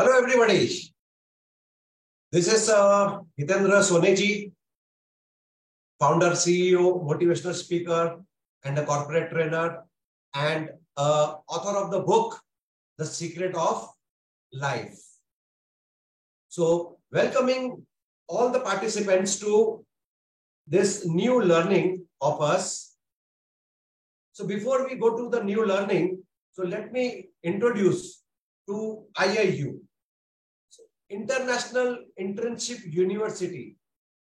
Hello, everybody. This is Hitendra Soneji, founder, CEO, motivational speaker, and a corporate trainer, and author of the book, The Secret of Life. So, welcoming all the participants to this new learning of us. So, before we go to the new learning, so let me introduce to IIU. International Internship University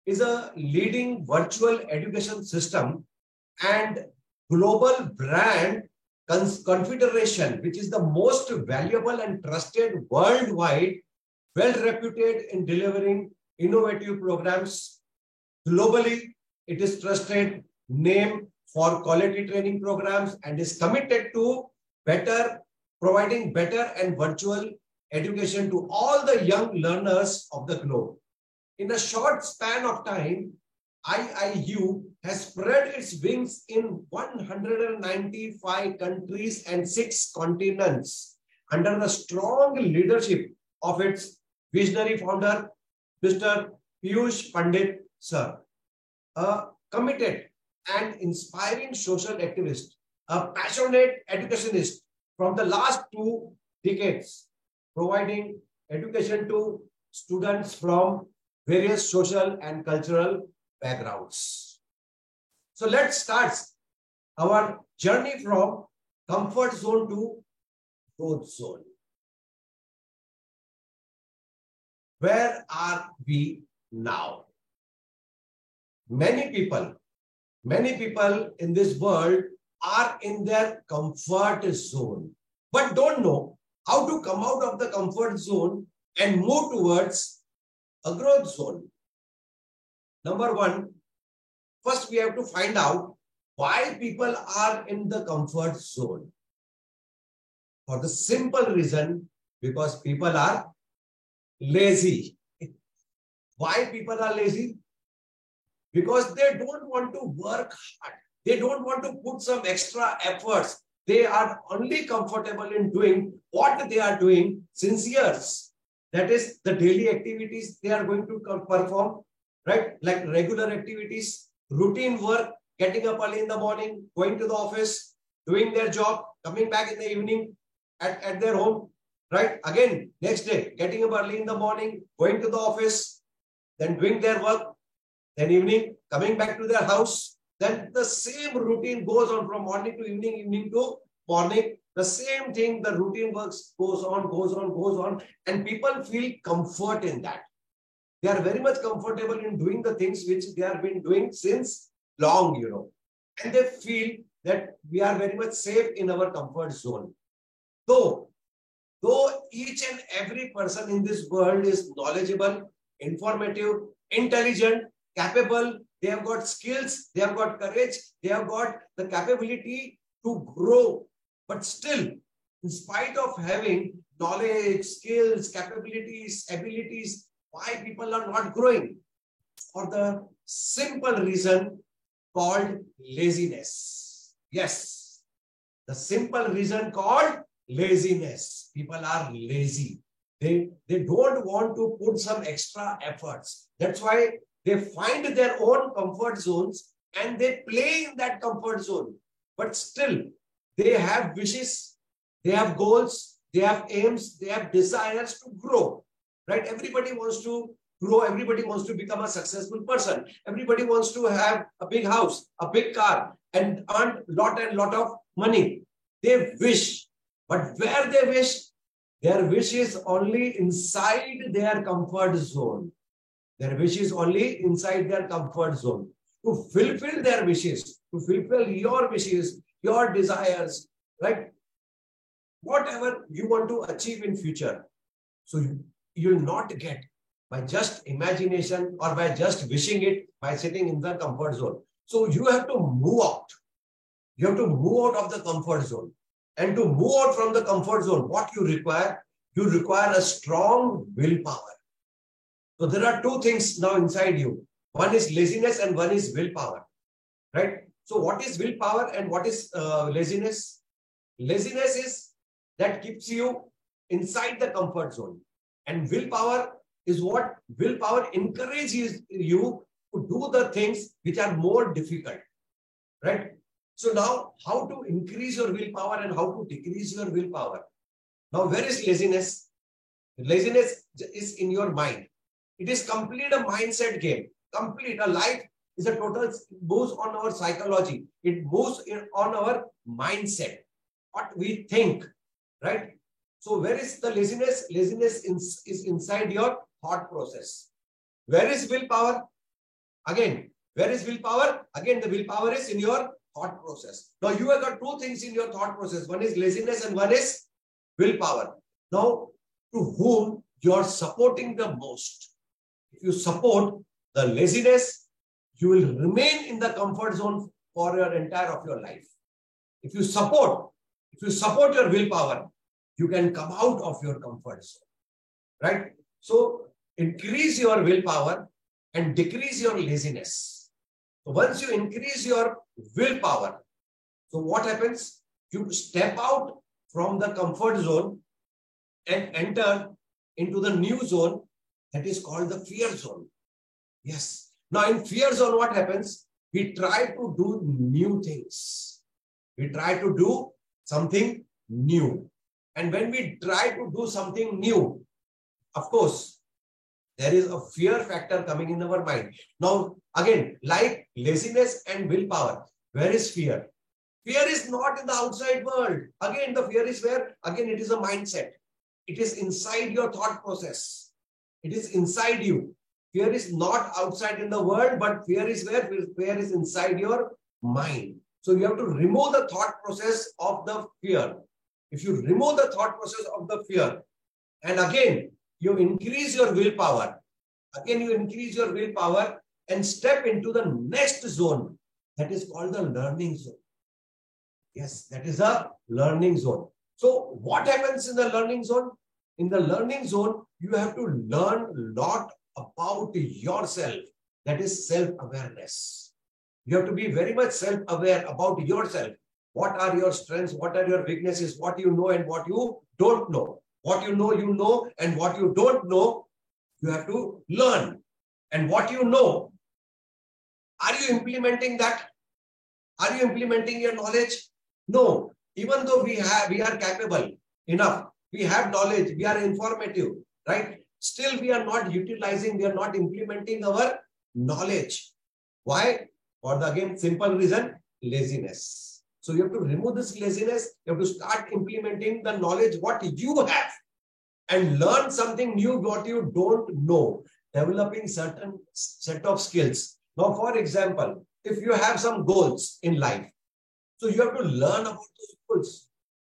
is a leading virtual education system and global brand confederation, which is the most valuable and trusted worldwide, well-reputed in delivering innovative programs. Globally, it is trusted name for quality training programs and is committed to providing better and virtual education to all the young learners of the globe. In a short span of time, IIU has spread its wings in 195 countries and 6 continents under the strong leadership of its visionary founder, Mr. Piyush Pandit, sir. A committed and inspiring social activist, a passionate educationist from the last 2 decades, providing education to students from various social and cultural backgrounds. So let's start our journey from comfort zone to growth zone. Where are we now? Many people in this world are in their comfort zone, but don't know how to come out of the comfort zone and move towards a growth zone. Number one, first we have to find out why people are in the comfort zone. For the simple reason, because people are lazy. Why people are lazy? Because they don't want to work hard. They don't want to put some extra efforts. They are only comfortable in doing what they are doing since years. That is the daily activities they are going to perform, right? Like regular activities, routine work, getting up early in the morning, going to the office, doing their job, coming back in the evening at their home, right? Again, next day, getting up early in the morning, going to the office, then doing their work, then evening, coming back to their house. Then the same routine goes on from morning to evening, evening to morning. The same thing, the routine works goes on. And people feel comfort in that. They are very much comfortable in doing the things which they have been doing since long, And they feel that we are very much safe in our comfort zone. Though each and every person in this world is knowledgeable, informative, intelligent, capable, they have got skills, they have got courage, they have got the capability to grow. But still, in spite of having knowledge, skills, capabilities, abilities, why people are not growing? For the simple reason called laziness. Yes, the simple reason called laziness. People are lazy. They don't want to put some extra efforts. That's why they find their own comfort zones and they play in that comfort zone. But still, they have wishes, they have goals, they have aims, they have desires to grow. Right? Everybody wants to grow. Everybody wants to become a successful person. Everybody wants to have a big house, a big car, and earn lot of money. They wish. But where they wish, their wish is only inside their comfort zone. Their wish is only inside their comfort zone. To fulfill their wishes, to fulfill your wishes, your desires, right? Whatever you want to achieve in future. So you'll not get by just imagination or by just wishing it by sitting in the comfort zone. So you have to move out. You have to move out of the comfort zone. And to move out from the comfort zone, what you require a strong willpower. So there are 2 things now inside you. One is laziness and one is willpower, right? So what is willpower and what is laziness? Laziness is that keeps you inside the comfort zone. And willpower is what? Willpower encourages you to do the things which are more difficult, right? So now, how to increase your willpower and how to decrease your willpower? Now, where is laziness? Laziness is in your mind. It is complete a mindset game. Complete. A life is a total, moves on our psychology. It moves on our mindset. What we think, right? So where is the laziness? Laziness is inside your thought process. Where is willpower? Again, where is willpower? Again, the willpower is in your thought process. Now, you have got two things in your thought process. One is laziness and one is willpower. Now, to whom you are supporting the most? If you support the laziness, you will remain in the comfort zone for your entire of your life. If you support your willpower, you can come out of your comfort zone, right? So increase your willpower and decrease your laziness. So once you increase your willpower, so what happens? You step out from the comfort zone and enter into the new zone that is called the fear zone. Yes. Now in fear zone, what happens? We try to do new things. We try to do something new. And when we try to do something new, of course, there is a fear factor coming in our mind. Now, again, like laziness and willpower, where is fear? Fear is not in the outside world. Again, the fear is where? Again, it is a mindset. It is inside your thought process. It is inside you. Fear is not outside in the world, but fear is where? Fear is inside your mind. So you have to remove the thought process of the fear. If you remove the thought process of the fear, and again, you increase your willpower. Again, you increase your willpower and step into the next zone. That is called the learning zone. Yes, that is a learning zone. So what happens in the learning zone? In the learning zone, you have to learn a lot about yourself. That is self-awareness. You have to be very much self-aware about yourself. What are your strengths? What are your weaknesses? What you know and what you don't know. What you know, and what you don't know, you have to learn. And what you know, are you implementing that? Are you implementing your knowledge? No. Even though we are capable enough, we have knowledge, we are informative, right? Still, we are not utilizing, we are not implementing our knowledge. Why? For the, again, simple reason, laziness. So you have to remove this laziness. You have to start implementing the knowledge, what you have, and learn something new, what you don't know. Developing certain set of skills. Now, for example, if you have some goals in life, so you have to learn about those goals.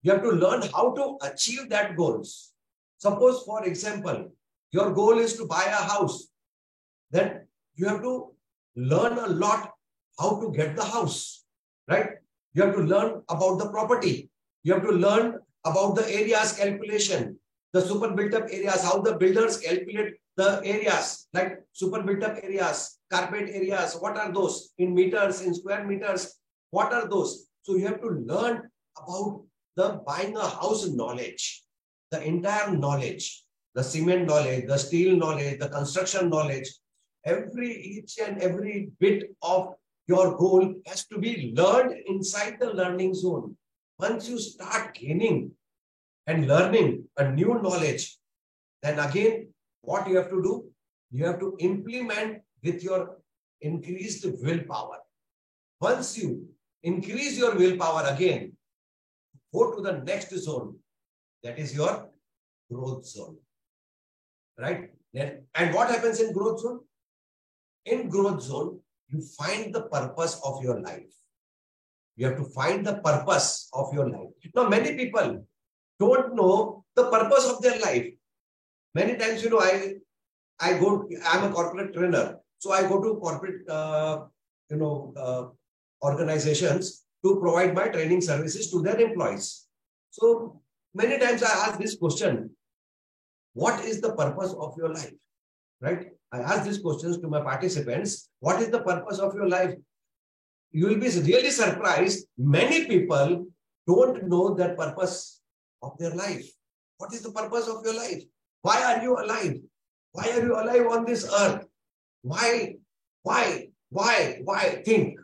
You have to learn how to achieve that goals. Suppose, for example, your goal is to buy a house. Then you have to learn a lot how to get the house, right? You have to learn about the property. You have to learn about the areas calculation, the super built up areas, how the builders calculate the areas, like super built up areas, carpet areas. What are those in meters, in square meters? What are those? So you have to learn about the buying a house knowledge, the entire knowledge, the cement knowledge, the steel knowledge, the construction knowledge. Each and every bit of your goal has to be learned inside the learning zone. Once you start gaining and learning a new knowledge, then again, what you have to do? You have to implement with your increased willpower. Once you increase your willpower again, go to the next zone. That is your growth zone. Right? And what happens in growth zone? In growth zone, you find the purpose of your life. You have to find the purpose of your life. Now, many people don't know the purpose of their life. Many times, you know, I'm a corporate trainer. So I go to corporate, organizations to provide my training services to their employees. So many times I ask this question, what is the purpose of your life? Right? I ask these questions to my participants. What is the purpose of your life? You will be really surprised. Many people don't know the purpose of their life. What is the purpose of your life? Why are you alive? Why are you alive on this earth? Why? Think.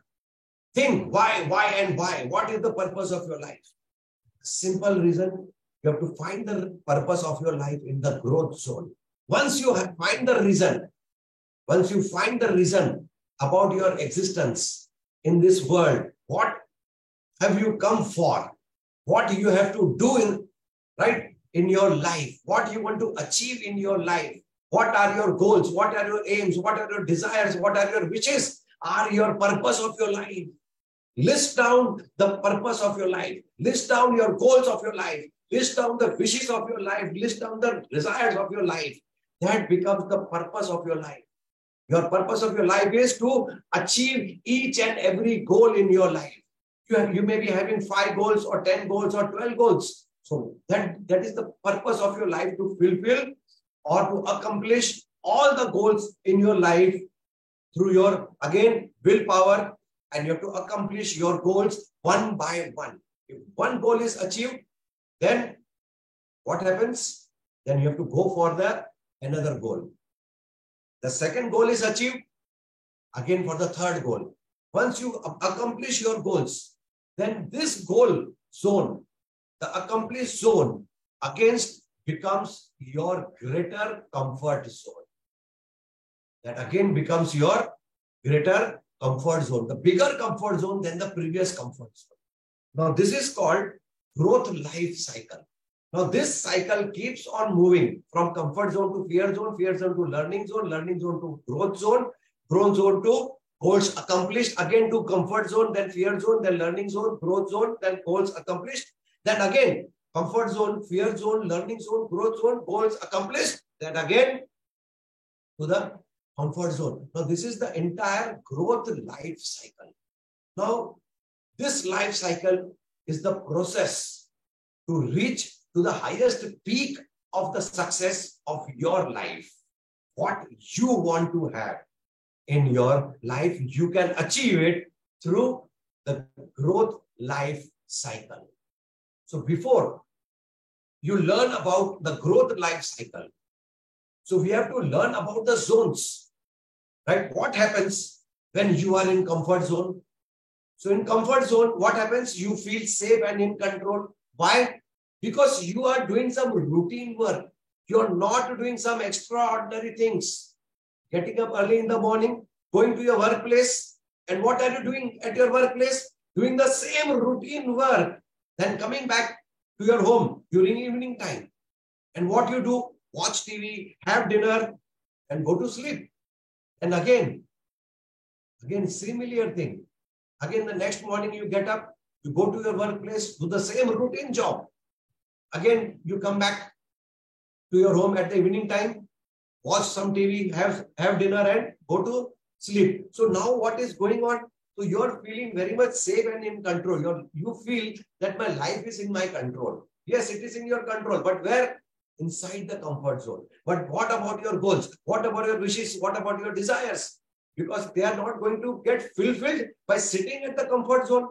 Think why and why. What is the purpose of your life? Simple reason. You have to find the purpose of your life in the growth zone. Once you find the reason, about your existence in this world, what have you come for? What you have to do in your life? What you want to achieve in your life? What are your goals? What are your aims? What are your desires? What are your wishes? Are your purpose of your life? List down the purpose of your life. List down your goals of your life. List down the wishes of your life. List down the desires of your life. That becomes the purpose of your life. Your purpose of your life is to achieve each and every goal in your life. You may be having 5 goals or 10 goals or 12 goals. So that is the purpose of your life, to fulfill or to accomplish all the goals in your life through your, again, willpower. And you have to accomplish your goals one by one. If one goal is achieved, then what happens? Then you have to go for another goal. The second goal is achieved, again for the third goal. Once you accomplish your goals, then this goal zone, the accomplished zone, against becomes your greater comfort zone. That again becomes your greater comfort zone, the bigger comfort zone than the previous comfort zone. Now this is called growth life cycle. Now this cycle keeps on moving from comfort zone to fear zone to learning zone to growth zone to goals accomplished, again to comfort zone, then fear zone, then learning zone, growth zone, then goals accomplished, then again comfort zone, fear zone, learning zone, growth zone, goals accomplished, then again to the comfort zone. Now this is the entire growth life cycle. Now this life cycle is the process to reach to the highest peak of the success of your life. What you want to have in your life, you can achieve it through the growth life cycle. So before you learn about the growth life cycle, so we have to learn about the zones, right? What happens when you are in comfort zone? So in comfort zone, what happens? You feel safe and in control. Why? Because you are doing some routine work. You're not doing some extraordinary things. Getting up early in the morning, going to your workplace. And what are you doing at your workplace? Doing the same routine work. Then coming back to your home during evening time. And what you do? Watch TV, have dinner, and go to sleep. And again, similar thing. Again, the next morning you get up, you go to your workplace, do the same routine job. Again, you come back to your home at the evening time, watch some TV, have dinner and go to sleep. So now what is going on? So you're feeling very much safe and in control. You feel that my life is in my control. Yes, it is in your control, but where? Inside the comfort zone. But what about your goals? What about your wishes? What about your desires? Because they are not going to get fulfilled by sitting at the comfort zone.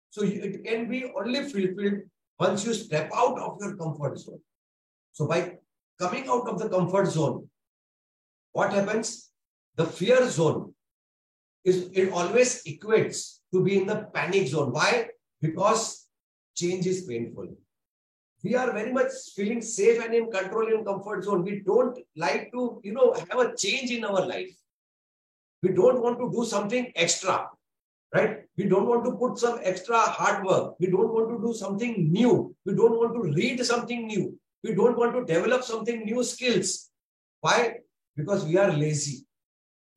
So it can be only fulfilled once you step out of your comfort zone. So by coming out of the comfort zone, what happens? The fear zone it always equates to be in the panic zone. Why? Because change is painful. We are very much feeling safe and in control in comfort zone. We don't like to, have a change in our life. We don't want to do something extra, right? We don't want to put some extra hard work. We don't want to do something new. We don't want to read something new. We don't want to develop something new skills. Why? Because we are lazy.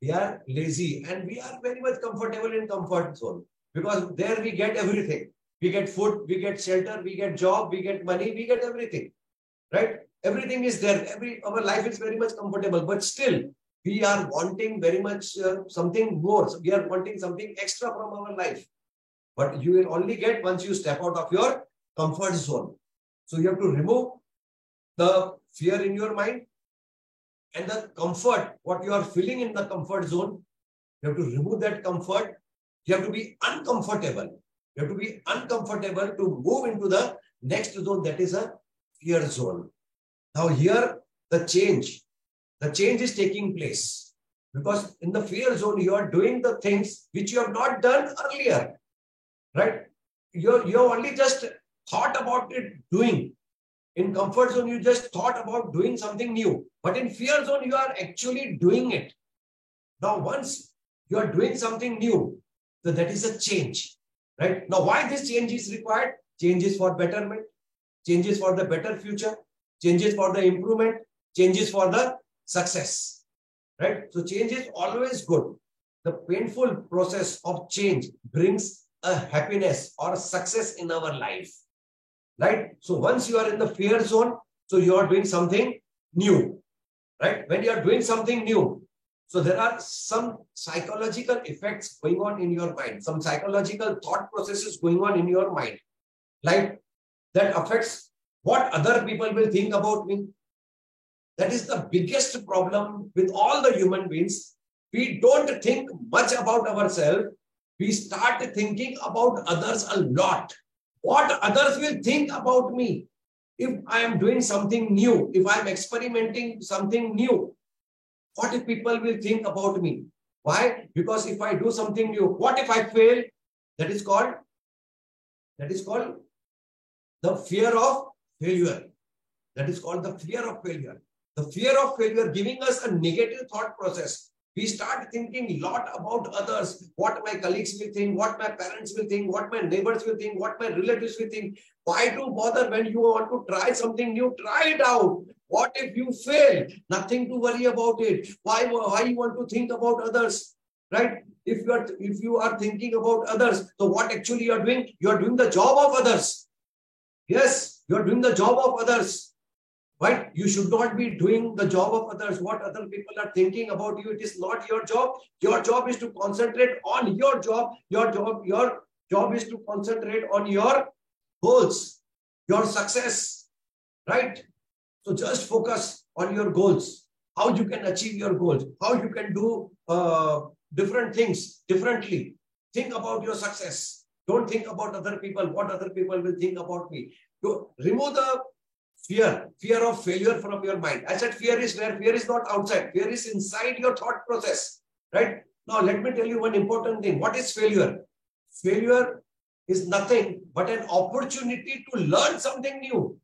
We are lazy and we are very much comfortable in comfort zone because there we get everything. We get food, we get shelter, we get job, we get money, we get everything, right? Everything is there. Our life is very much comfortable, but still we are wanting very much something more. So we are wanting something extra from our life. But you will only get once you step out of your comfort zone. So you have to remove the fear in your mind and the comfort, what you are feeling in the comfort zone. You have to remove that comfort. You have to be uncomfortable. You have to be uncomfortable to move into the next zone, that is a fear zone. Now here, the change. The change is taking place. Because in the fear zone, you are doing the things which you have not done earlier. Right? You only just thought about it doing. In comfort zone, you just thought about doing something new. But in fear zone, you are actually doing it. Now, once you are doing something new, so that is a change. Right? Now, why this change is required? Changes for betterment, changes for the better future, changes for the improvement, changes for the success. Right? So change is always good. The painful process of change brings a happiness or a success in our life. Right? So once you are in the fear zone, so you are doing something new. Right? When you are doing something new, so there are some psychological effects going on in your mind, some psychological thought processes going on in your mind. Like that affects what other people will think about me. That is the biggest problem with all the human beings. We don't think much about ourselves. We start thinking about others a lot. What others will think about me if I am doing something new, if I am experimenting something new. What if people will think about me? Why? Because if I do something new, what if I fail? That is called the fear of failure. That is called the fear of failure. The fear of failure giving us a negative thought process. We start thinking a lot about others, what my colleagues will think, what my parents will think, what my neighbors will think, what my relatives will think. Why do bother when you want to try something new? Try it out. What if you fail? Nothing to worry about it. Why you want to think about others? Right? If you are thinking about others, so what actually you are doing? You are doing the job of others. Yes, you are doing the job of others. Right? You should not be doing the job of others. What other people are thinking about you, it is not your job. Your job is to concentrate on your job. Your job is to concentrate on your goals, your success. Right? So just focus on your goals, how you can achieve your goals, how you can do different things differently. Think about your success. Don't think about other people, what other people will think about me. Remove the fear of failure from your mind. I said fear is where? Fear is not outside. Fear is inside your thought process. Right? Now, let me tell you one important thing. What is failure? Failure is nothing but an opportunity to learn something new.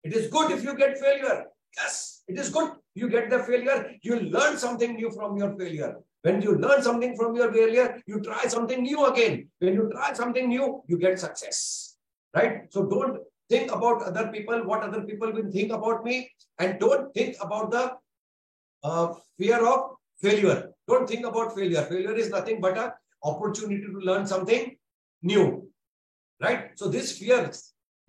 It is good if you get failure. Yes, it is good. You get the failure. You learn something new from your failure. When you learn something from your failure, you try something new again. When you try something new, you get success. Right? So don't think about other people, what other people will think about me, and don't think about the fear of failure. Don't think about failure. Failure is nothing but an opportunity to learn something new. Right? So this fear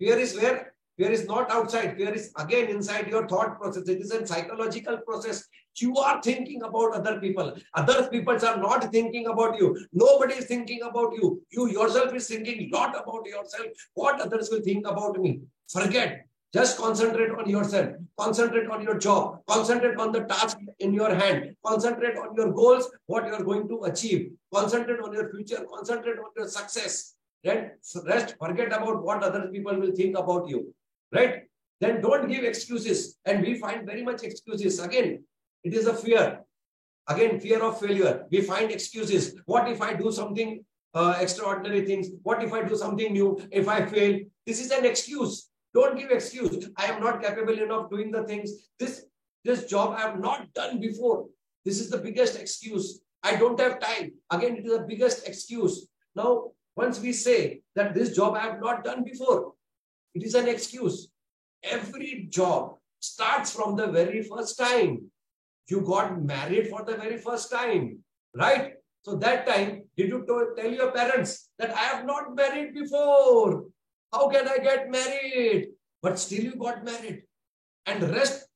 is where? Fear is not outside. Fear is again inside your thought process. It is a psychological process. You are thinking about other people. Other people are not thinking about you. Nobody is thinking about you. You yourself is thinking a lot about yourself. What others will think about me? Forget. Just concentrate on yourself. Concentrate on your job. Concentrate on the task in your hand. Concentrate on your goals, what you are going to achieve. Concentrate on your future. Concentrate on your success. Rest, forget about what other people will think about you. Right? Then don't give excuses. And we find very much excuses. Again, it is a fear. Again, fear of failure. We find excuses. What if I do something extraordinary things? What if I do something new? If I fail? This is an excuse. Don't give excuse. I am not capable enough doing the things. This job I have not done before. This is the biggest excuse. I don't have time. Again, it is the biggest excuse. Now, once we say that this job I have not done before, it is an excuse. Every job starts from the very first time. You got married for the very first time, right? So that time, did you tell your parents that I have not married before? How can I get married? But still you got married. And the rest,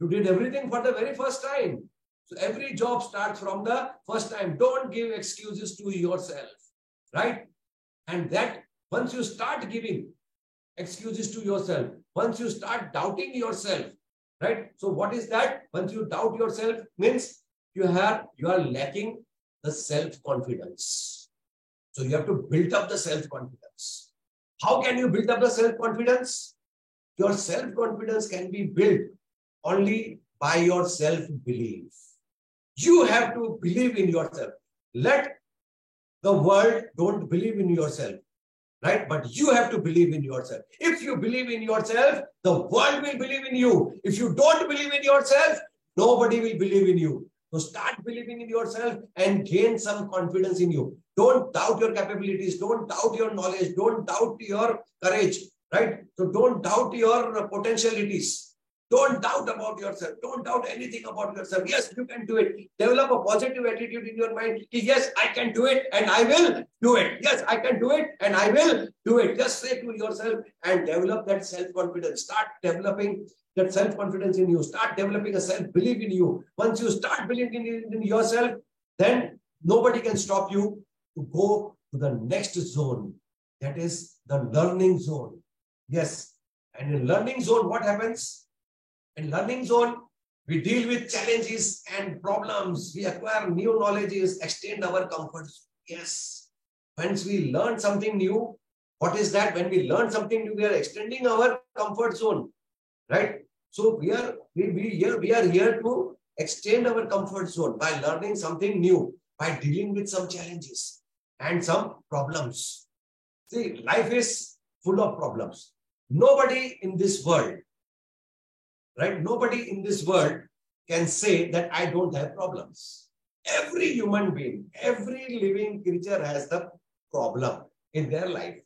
you did everything for the very first time. So every job starts from the first time. Don't give excuses to yourself, right? And that once you start giving excuses to yourself, once you start doubting yourself, right? So what is that? Once you doubt yourself, means you are lacking the self-confidence. So you have to build up the self-confidence. How can you build up the self-confidence? Your self-confidence can be built only by your self-belief. You have to believe in yourself. Let the world don't believe in yourself, right? But you have to believe in yourself. If you believe in yourself, the world will believe in you. If you don't believe in yourself, nobody will believe in you. So start believing in yourself and gain some confidence in you. Don't doubt your capabilities. Don't doubt your knowledge. Don't doubt your courage, right? So don't doubt your potentialities. Don't doubt about yourself. Don't doubt anything about yourself. Yes, you can do it. Develop a positive attitude in your mind. Yes, I can do it and I will do it. Yes, I can do it and I will do it. Just say to yourself and develop that self-confidence. Start developing that self-confidence in you. Start developing a self-belief in you. Once you start believing in yourself, then nobody can stop you to go to the next zone. That is the learning zone. Yes. And in learning zone, what happens? In learning zone, we deal with challenges and problems. We acquire new knowledges, extend our comforts. Yes. Once we learn something new, what is that? When we learn something new, we are extending our comfort zone, right? So we are here to extend our comfort zone by learning something new, by dealing with some challenges and some problems. See, life is full of problems. Nobody in this world, right? Nobody in this world can say that I don't have problems. Every human being, every living creature has the problem in their life.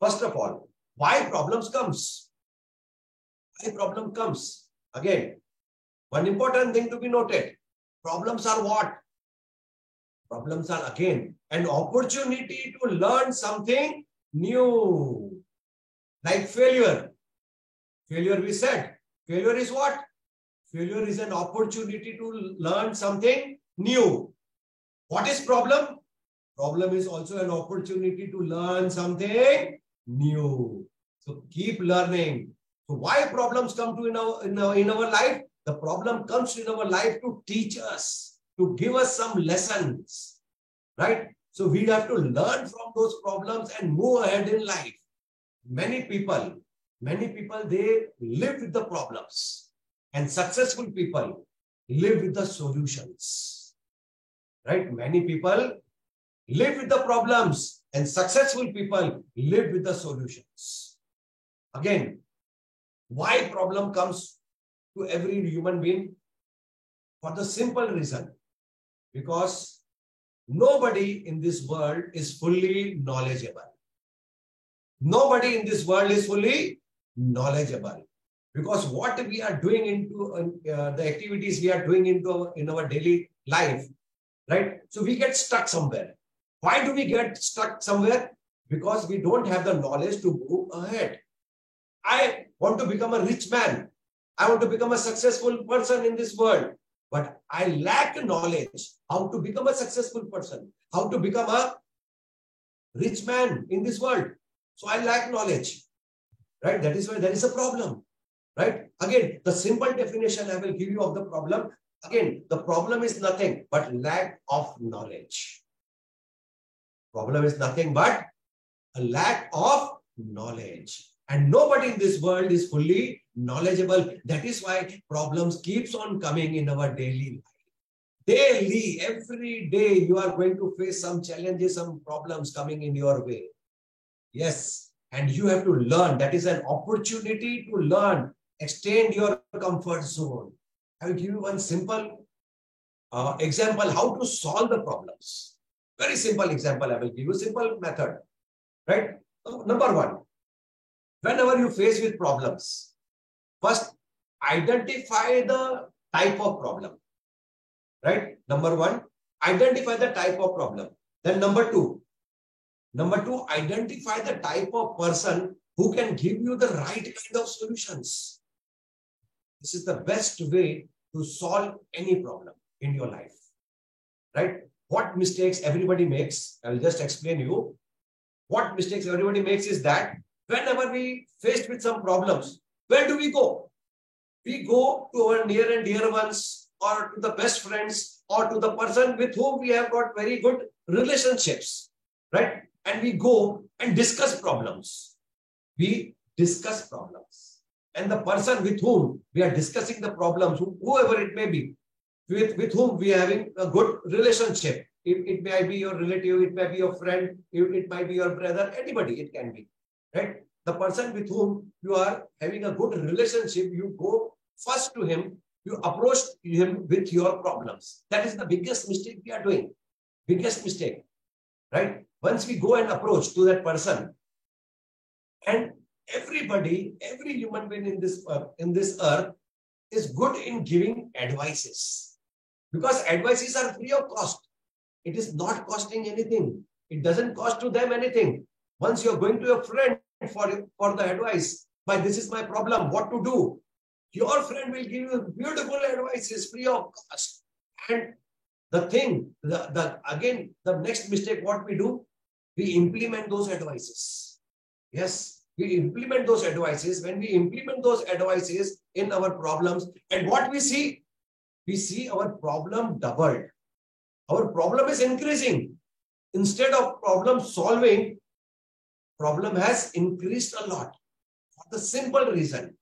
First of all, why problems comes? Why problem comes? Again, one important thing to be noted. Problems are what? Problems are again an opportunity to learn something new. Like failure. Failure we said. Failure is what? Failure is an opportunity to learn something new. What is problem? Problem is also an opportunity to learn something new. So keep learning. So why problems come to in our life? The problem comes in our life to teach us, to give us some lessons, right? So we have to learn from those problems and move ahead in life. Many people, they live with the problems, and successful people live with the solutions, right? Many people live with the problems and successful people live with the solutions. Again, why problem comes to every human being? For the simple reason, because nobody in this world is fully knowledgeable. Nobody in this world is fully knowledgeable, because what we are doing into the activities we are doing in our daily life, right? So we get stuck somewhere. Why do we get stuck somewhere? Because we don't have the knowledge to move ahead. I want to become a rich man. I want to become a successful person in this world, but I lack knowledge how to become a successful person, how to become a rich man in this world. So I lack knowledge, right? That is why there is a problem, right? Again, the simple definition I will give you of the problem. Again, the problem is nothing but lack of knowledge. Problem is nothing but a lack of knowledge. And nobody in this world is fully knowledgeable. That is why problems keeps on coming in our daily life. Daily, every day, you are going to face some challenges, some problems coming in your way. Yes, and you have to learn. That is an opportunity to learn. Extend your comfort zone. I will give you one simple example how to solve the problems. Very simple example I will give you. Simple method, right? So, number one, whenever you face with problems, first identify the type of problem, right? Number one, identify the type of problem. Then number two, identify the type of person who can give you the right kind of solutions. This is the best way to solve any problem in your life, right? What mistakes everybody makes, I will just explain you. What mistakes everybody makes is that whenever we faced with some problems, where do we go? We go to our near and dear ones, or to the best friends, or to the person with whom we have got very good relationships, right? And we go and discuss problems. We discuss problems. and the person with whom we are discussing the problems, whoever it may be, with whom we are having a good relationship. It may be your relative, it may be your friend, it might be your brother, anybody it can be, right? The person with whom you are having a good relationship, you go first to him, you approach him with your problems. That is the biggest mistake we are doing. Biggest mistake, right? Once we go and approach to that person, and everybody, every human being in this earth is good in giving advices, because advices are free of cost. It is not costing anything. It doesn't cost to them anything. Once you're going to a friend for the advice, but this is my problem, what to do? Your friend will give you beautiful advices free of cost. And the thing, again, the next mistake, what we do, we implement those advices. Yes, we implement those advices. When we implement those advices in our problems, and what we see our problem doubled. Our problem is increasing. Instead of problem solving, problem has increased a lot. For the simple reason,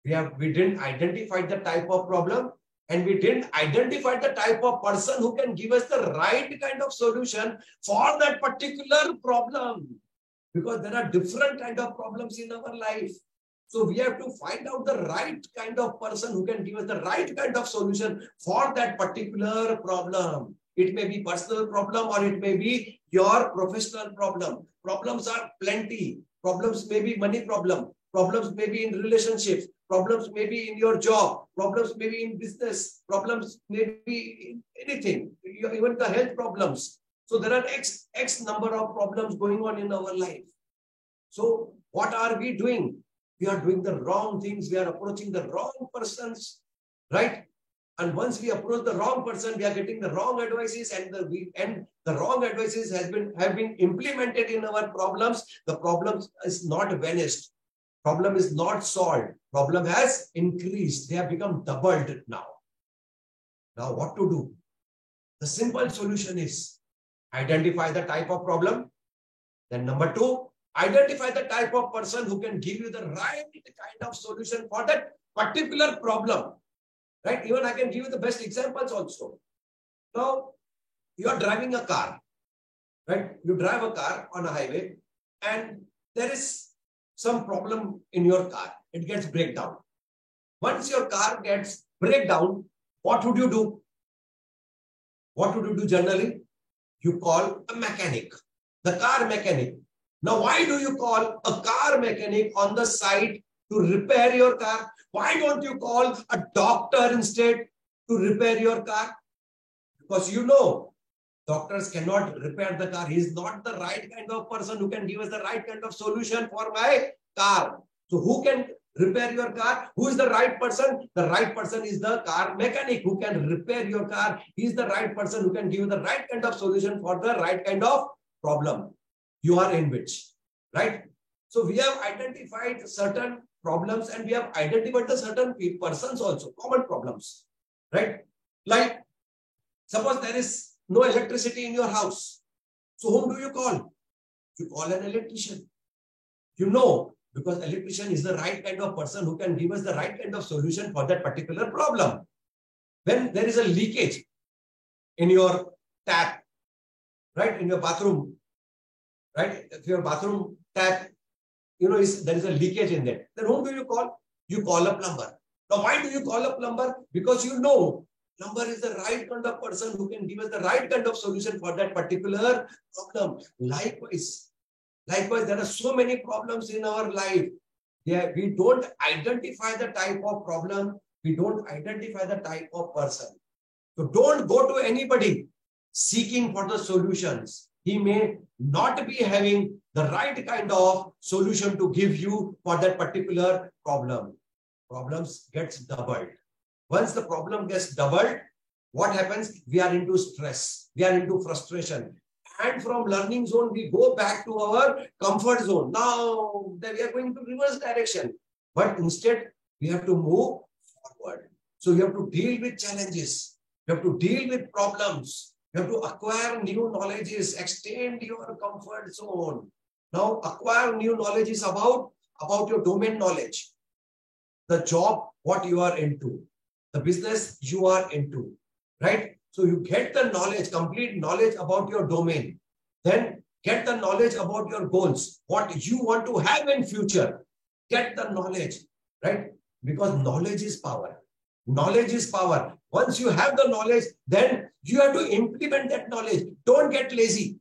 we didn't identify the type of problem, and we didn't identify the type of person who can give us the right kind of solution for that particular problem. Because there are different kind of problems in our life. So we have to find out the right kind of person who can give us the right kind of solution for that particular problem. It may be personal problem, or it may be your professional problem. Problems are plenty. Problems may be money problem. Problems may be in relationships. Problems may be in your job. Problems may be in business. Problems may be in anything. Even the health problems. So there are X number of problems going on in our life. So what are we doing? We are doing the wrong things. We are approaching the wrong persons, right? And once we approach the wrong person, we are getting the wrong advices, and the wrong advices have been implemented in our problems. The problem is not vanished. Problem is not solved. Problem has increased. They have become doubled now. Now what to do? The simple solution is identify the type of problem. Then number two, identify the type of person who can give you the right kind of solution for that particular problem. Right? Even I can give you the best examples also. Now, you are driving a car. Right? You drive a car on a highway, and there is some problem in your car. It gets breakdown. Once your car gets breakdown, what would you do? What would you do generally? You call a mechanic, the car mechanic. Now, why do you call a car mechanic on the site to repair your car? Why don't you call a doctor instead to repair your car? Because you know, doctors cannot repair the car. He is not the right kind of person who can give us the right kind of solution for my car. So who can repair your car? Who is the right person? The right person is the car mechanic who can repair your car. He is the right person who can give you the right kind of solution for the right kind of problem you are in which, right? So we have identified certain problems, and we have identified the certain persons also, common problems, right? Like, suppose there is no electricity in your house. So whom do you call? You call an electrician. You know, because electrician is the right kind of person who can give us the right kind of solution for that particular problem. When there is a leakage in your tap, right, in your bathroom, right? If your bathroom tap, you know, there is a leakage in there, then whom do you call? You call a plumber. Now, why do you call a plumber? Because you know, plumber is the right kind of person who can give us the right kind of solution for that particular problem. Likewise, there are so many problems in our life. Yeah, we don't identify the type of problem. We don't identify the type of person. So don't go to anybody seeking for the solutions. He may not be having the right kind of solution to give you for that particular problem. Problems gets doubled. Once the problem gets doubled, what happens? We are into stress. We are into frustration. And from learning zone, we go back to our comfort zone. Now we are going to reverse direction. But instead, we have to move forward. So you have to deal with challenges. You have to deal with problems. You have to acquire new knowledges, extend your comfort zone. Now, acquire new knowledge is about your domain knowledge. the job, what you are into, the business you are into, right? So you get the knowledge, complete knowledge about your domain. Then get the knowledge about your goals, what you want to have in future. Get the knowledge, right? Because knowledge is power. Knowledge is power. Once you have the knowledge, then you have to implement that knowledge. Don't get lazy.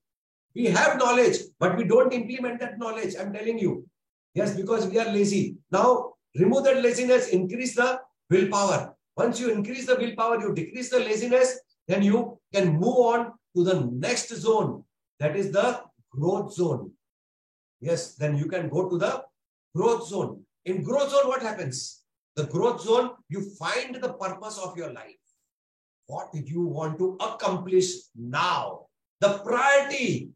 We have knowledge, but we don't implement that knowledge. I'm telling you. Yes, because we are lazy. Now, remove that laziness, increase the willpower. Once you increase the willpower, you decrease the laziness, then you can move on to the next zone. That is the growth zone. Yes, then you can go to the growth zone. In growth zone, what happens? The growth zone, you find the purpose of your life. What you want to accomplish now. The priority,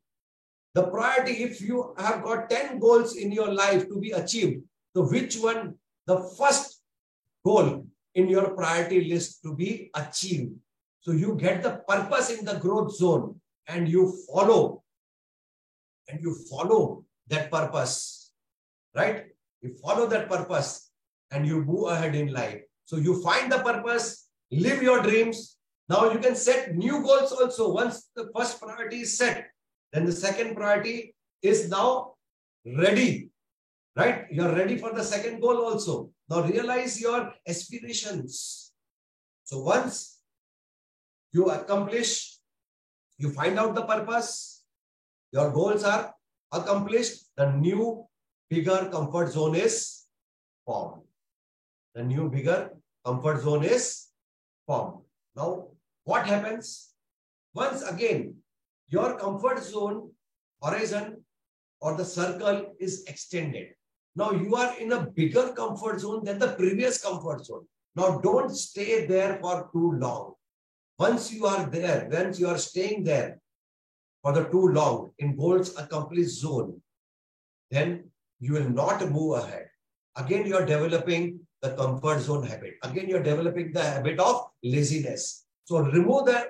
if you have got 10 goals in your life to be achieved, so which one, the first goal in your priority list to be achieved? So you get the purpose in the growth zone and you follow that purpose, right? You follow that purpose and you move ahead in life. So you find the purpose, live your dreams. Now you can set new goals also. Once the first priority is set, then the second priority is now ready, right? You're ready for the second goal also. Now realize your aspirations. So once you accomplish, you find out the purpose, your goals are accomplished, the new bigger comfort zone is formed. The new bigger comfort zone is formed. Now, what happens? Once again, your comfort zone horizon or the circle is extended. Now, you are in a bigger comfort zone than the previous comfort zone. Now, don't stay there for too long. Once you are there, once you are staying there for the too long in goals accomplished zone, then you will not move ahead. Again, you are developing the comfort zone habit. Again, you are developing the habit of laziness. So remove the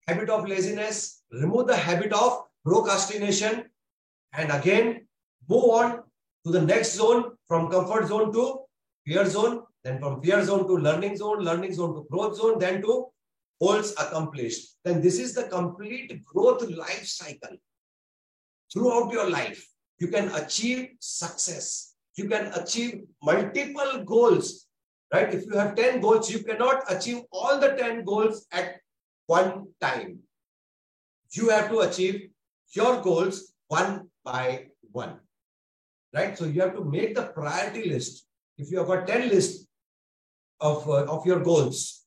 habit of laziness, remove the habit of procrastination, and again, move on to the next zone, from comfort zone to fear zone, then from fear zone to learning zone to growth zone, then to goals accomplished. Then this is the complete growth life cycle. Throughout your life, you can achieve success. You can achieve multiple goals, right? If you have 10 goals, you cannot achieve all the 10 goals at one time. You have to achieve your goals one by one, right? So you have to make the priority list. If you have got 10 lists of your goals,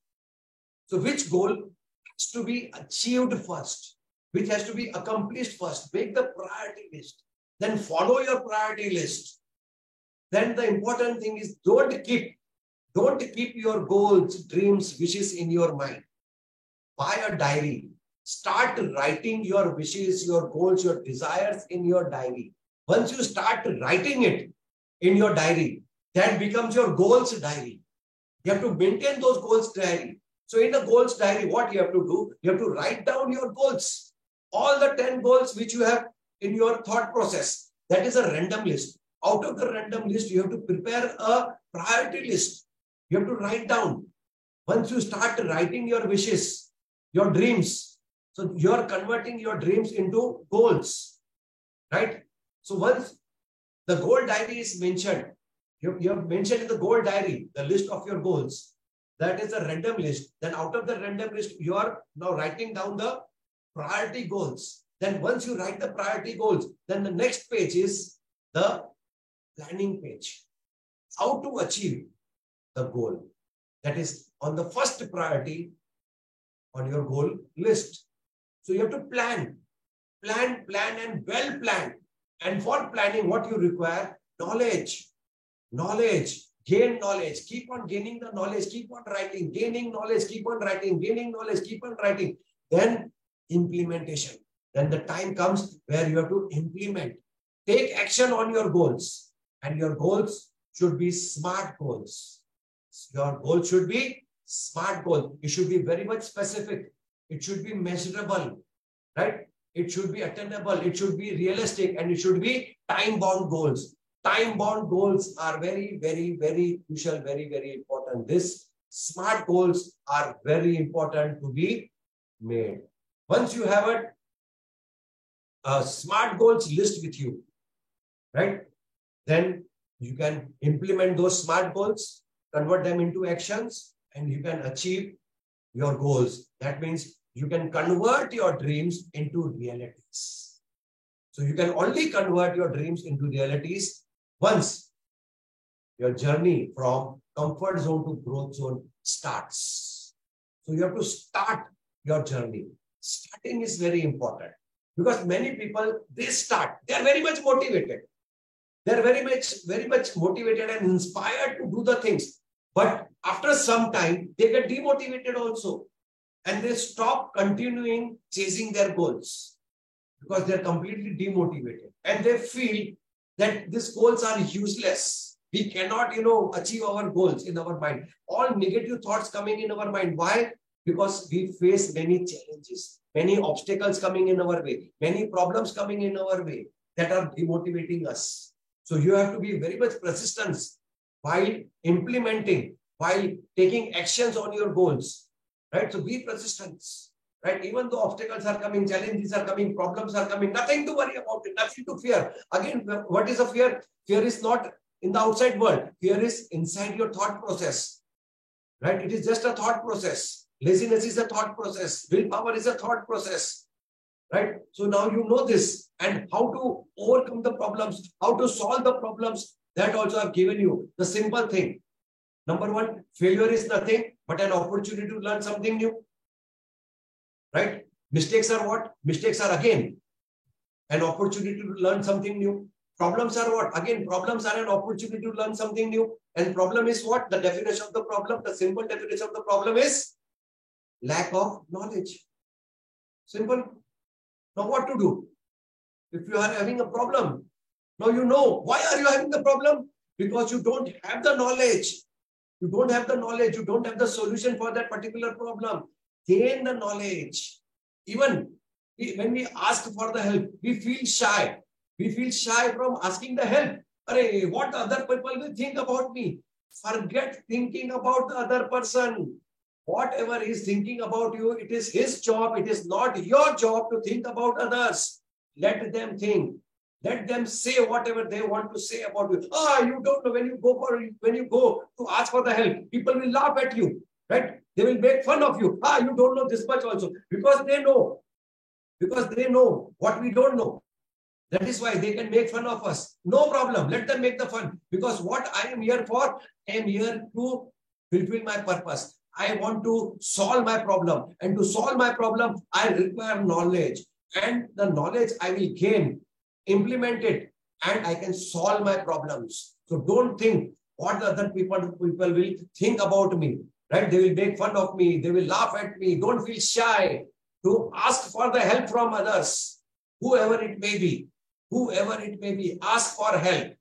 so which goal has to be achieved first? Which has to be accomplished first? Make the priority list. Then follow your priority list. Then the important thing is don't keep your goals, dreams, wishes in your mind. Buy a diary. Start writing your wishes, your goals, your desires in your diary. Once you start writing it in your diary, that becomes your goals diary. You have to maintain those goals diary. So in the goals diary, what you have to do? You have to write down your goals. All the 10 goals which you have in your thought process. That is a random list. Out of the random list, you have to prepare a priority list. You have to write down. Once you start writing your wishes, your dreams, so you are converting your dreams into goals, right? So once the goal diary is mentioned, you have mentioned in the goal diary, the list of your goals. That is a random list. Then out of the random list, you are now writing down the priority goals. Then once you write the priority goals, then the next page is the planning page. How to achieve the goal. That is on the first priority on your goal list. So you have to plan, and well plan. And for planning, what you require? Knowledge. Gain knowledge. Keep on gaining the knowledge. Keep on writing. Gaining knowledge. Keep on writing. Gaining knowledge. Keep on writing. Then implementation. Then the time comes where you have to implement. Take action on your goals. And your goals should be SMART goals. Your goal should be SMART goals. It should be very much specific. It should be measurable, right? It should be attainable. It should be realistic, and it should be time-bound goals. time-bound goals are very, very, very crucial, very, very important. This SMART goals are very important to be made. Once you have a SMART goals list with you, right? Then you can implement those SMART goals, convert them into actions, and you can achieve your goals. That means you can convert your dreams into realities. So you can only convert your dreams into realities once your journey from comfort zone to growth zone starts. So you have to start your journey. Starting is very important because many people, they are very much motivated. They're very much motivated and inspired to do the things. But after some time, they get demotivated also. And they stop continuing chasing their goals because they're completely demotivated. And they feel that these goals are useless. We cannot, achieve our goals in our mind. All negative thoughts coming in our mind. Why? Because we face many challenges, many obstacles coming in our way, many problems coming in our way that are demotivating us. So you have to be very much persistent while implementing, while taking actions on your goals, right? So be persistent, right? Even though obstacles are coming, challenges are coming, problems are coming, nothing to worry about it, nothing to fear. Again, what is a fear? Fear is not in the outside world. Fear is inside your thought process, right? It is just a thought process. Laziness is a thought process. Willpower is a thought process. Right? So now you know this and how to overcome the problems, how to solve the problems. That also I've given you the simple thing. Number one, failure is nothing but an opportunity to learn something new. Right? Mistakes are what? Mistakes are again an opportunity to learn something new. Problems are what? Again, problems are an opportunity to learn something new. And problem is what? The definition of the problem, the simple definition of the problem is lack of knowledge. Simple. Now what to do? If you are having a problem, now you know. Why are you having the problem? Because you don't have the knowledge. You don't have the knowledge. You don't have the solution for that particular problem. Gain the knowledge. Even when we ask for the help, we feel shy. We feel shy from asking the help. Arey, what other people will think about me? Forget thinking about the other person. Whatever he's thinking about you, it is his job. It is not your job to think about others. Let them think. Let them say whatever they want to say about you. You don't know when you go to ask for the help, people will laugh at you, right? They will make fun of you. You don't know this much also because they know what we don't know. That is why they can make fun of us. No problem. Let them make the fun because what I am here for, I am here to fulfill my purpose. I want to solve my problem. And to solve my problem, I require knowledge. And the knowledge I will gain, implement it, and I can solve my problems. So don't think what other people will think about me. Right? They will make fun of me. They will laugh at me. Don't feel shy to ask for the help from others. Whoever it may be. Whoever it may be. Ask for help.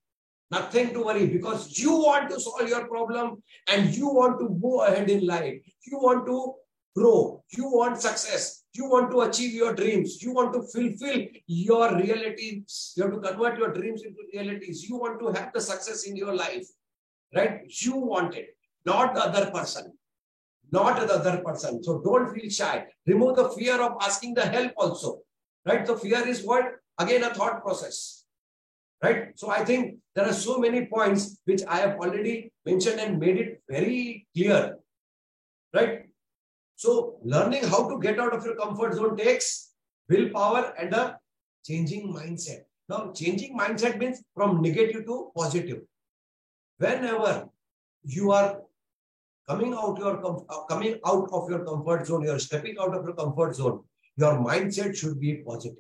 Nothing to worry because you want to solve your problem and you want to go ahead in life. You want to grow. You want success. You want to achieve your dreams. You want to fulfill your realities. You have to convert your dreams into realities. You want to have the success in your life. Right? You want it, not the other person. Not the other person. So don't feel shy. Remove the fear of asking the help also. Right? The fear is what? Again, a thought process. Right? So I think there are so many points which I have already mentioned and made it very clear. Right? So learning how to get out of your comfort zone takes willpower and a changing mindset. Now, changing mindset means from negative to positive. Whenever you are coming out of your comfort zone, you are stepping out of your comfort zone, your mindset should be positive.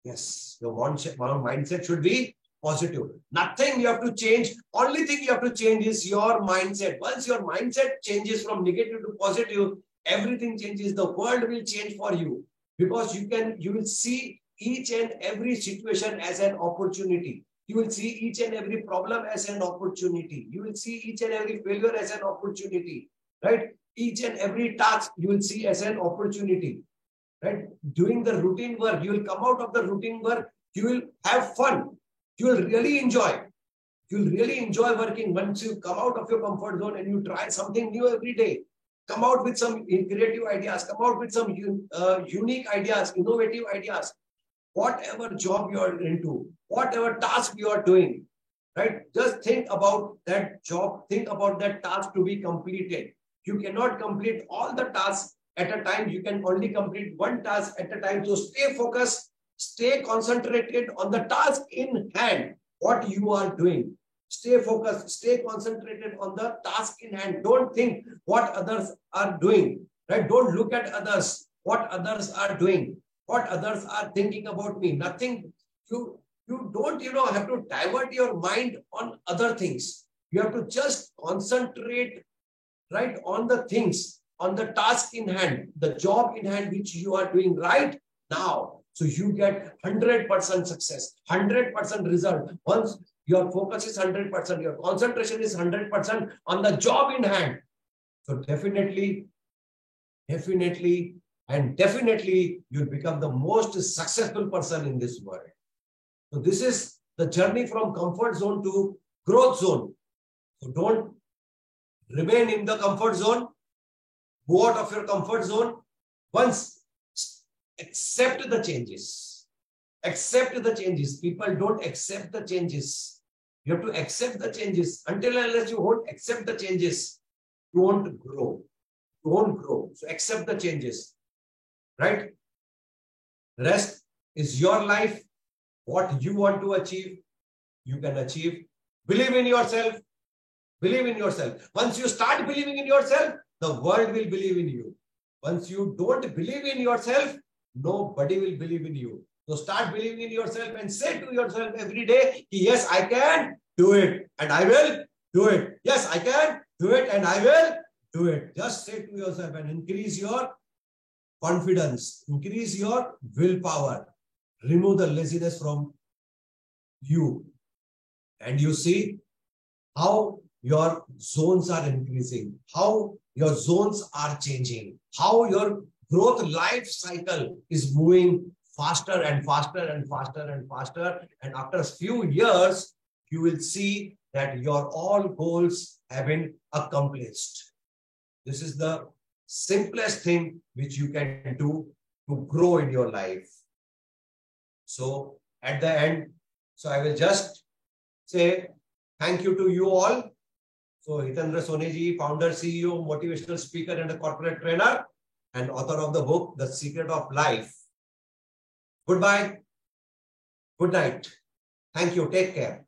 Yes, your mindset should be positive. Nothing you have to change. Only thing you have to change is your mindset. Once your mindset changes from negative to positive, everything changes. The world will change for you because you will see each and every situation as an opportunity. You will see each and every problem as an opportunity. You will see each and every failure as an opportunity, right? Each and every task you will see as an opportunity. Right? Doing the routine work, you will come out of the routine work, you will have fun, you will really enjoy. You'll really enjoy working once you come out of your comfort zone and you try something new every day. Come out with some creative ideas, come out with some unique ideas, innovative ideas. Whatever job you are into, whatever task you are doing, right? Just think about that job, think about that task to be completed. You cannot complete all the tasks at a time. You can only complete one task at a time. So stay focused, stay concentrated on the task in hand, what you are doing. Stay focused, stay concentrated on the task in hand. Don't think what others are doing, right? Don't look at others, what others are doing, what others are thinking about me. Nothing. You don't, have to divert your mind on other things. You have to just concentrate, right, on the things, on the task in hand, the job in hand, which you are doing right now. So you get 100% success, 100% result. Once your focus is 100%, your concentration is 100% on the job in hand. So definitely, you'll become the most successful person in this world. So this is the journey from comfort zone to growth zone. So don't remain in the comfort zone. Go out of your comfort zone. Once accept the changes. Accept the changes. People don't accept the changes. You have to accept the changes. Until and unless you won't accept the changes, you won't grow. You won't grow. So accept the changes. Right? Rest is your life. What you want to achieve, you can achieve. Believe in yourself. Believe in yourself. Once you start believing in yourself, the world will believe in you. Once you don't believe in yourself, nobody will believe in you. So start believing in yourself and say to yourself every day, yes, I can do it and I will do it. Yes, I can do it and I will do it. Just say to yourself and increase your confidence, increase your willpower, remove the laziness from you. And you see how your zones are increasing, how your zones are changing, how your growth life cycle is moving faster and faster and faster and faster. And after a few years, you will see that your all goals have been accomplished. This is the simplest thing which you can do to grow in your life. So at the end, so I will just say thank you to you all. So Hitendra Soneji, founder, CEO, motivational speaker, and a corporate trainer, and author of the book, The Secret of Life. Goodbye. Good night. Thank you. Take care.